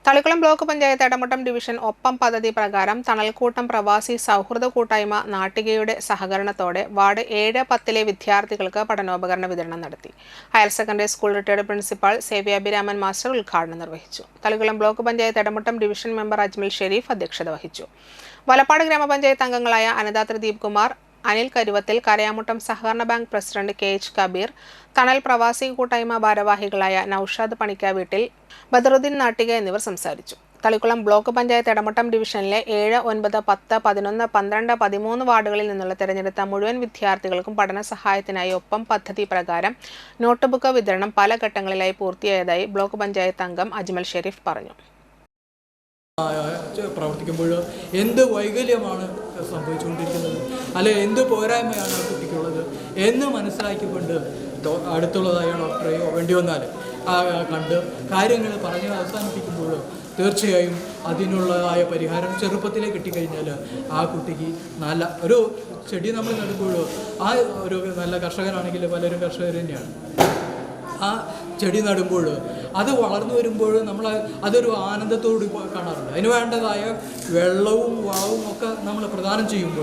Thalikkulam block panchayat Edamuttam division ഒപ്പം പദ്ധതി പ്രകാരം തണൽക്കൂട്ടം പ്രവാസി സൗഹൃദ കൂട്ടായ്മ നാട്ടികയുടെ സഹകരണത്തോടെ വാർഡ് 7-10 വിദ്യാർത്ഥികൾക്ക് പഠനോപകരണ വിതരണം നടത്തി. Higher secondary school retired principal Sevyabhiraman master ഉദ്ഘാടനം നിർവഹിച്ചു. Thalikulam block panchayat Edamuttam division member Ajmal Sherif അധ്യക്ഷത വഹിച്ചു. വലപ്പാട് ഗ്രാമപഞ്ചായത്ത് അംഗങ്ങളായ അനിത ത്രിദീപ് കുമാർ, അനിൽ കരുവത്തിൽ, കരയാമുട്ടം സഹകരണ ബാങ്ക് പ്രസിഡന്റ് KH കബീർ, തണൽ പ്രവാസി കൂട്ടായ്മ ഭാരവാഹികളായ നൌഷാദ് പണിക്കാവീട്ടിൽ, ബദറുദ്ദീൻ നാട്ടിക എന്നിവർ സംസാരിച്ചു. തളിക്കുളം ബ്ലോക്ക് പഞ്ചായത്ത് എടമുട്ടം ഡിവിഷനിലെ 7, 9, 10, 11, 12, 13 വാർഡുകളിൽ നിന്നുള്ള തെരഞ്ഞെടുത്ത മുഴുവൻ വിദ്യാർത്ഥികൾക്കും പഠന സഹായത്തിനായി ഒപ്പം പദ്ധതി പ്രകാരം നോട്ട് ബുക്ക് വിതരണം പല ഘട്ടങ്ങളിലായി പൂർത്തിയായതായി ബ്ലോക്ക് പഞ്ചായത്ത് അംഗം അജ്മൽ ഷെരീഫ് പറഞ്ഞു. പ്രവർത്തിക്കുമ്പോൾ എന്ത് വൈകല്യമാണ് സംഭവിച്ചുകൊണ്ടിരിക്കുന്നത്, അല്ലെങ്കിൽ എന്ത് പോരായ്മയാണ് ആ കുട്ടിക്കുള്ളത് എന്ന് മനസ്സിലാക്കിക്കൊണ്ട് അടുത്തുള്ളതായ ഡോക്ടറെയോ വേണ്ടി വന്നാൽ കണ്ട് കാര്യങ്ങൾ പറഞ്ഞ് അവസാനിപ്പിക്കുമ്പോൾ തീർച്ചയായും അതിനുള്ളതായ പരിഹാരം ചെറുപ്പത്തിലേ കിട്ടിക്കഴിഞ്ഞാൽ ആ കുട്ടിക്ക് നല്ല ഒരു ചെടി നമ്മൾ നടുമ്പോൾ ആ ഒരു നല്ല കർഷകനാണെങ്കിൽ പലരും കർഷകർ തന്നെയാണ്. ആ ചെടി നടുമ്പോൾ അത് വളർന്നു വരുമ്പോൾ നമ്മൾ അതൊരു ആനന്ദത്തോട് കാണാറുണ്ട്. അതിന് വേണ്ടതായ വെള്ളവും വളവും ഒക്കെ നമ്മൾ പ്രദാനം ചെയ്യുമ്പോൾ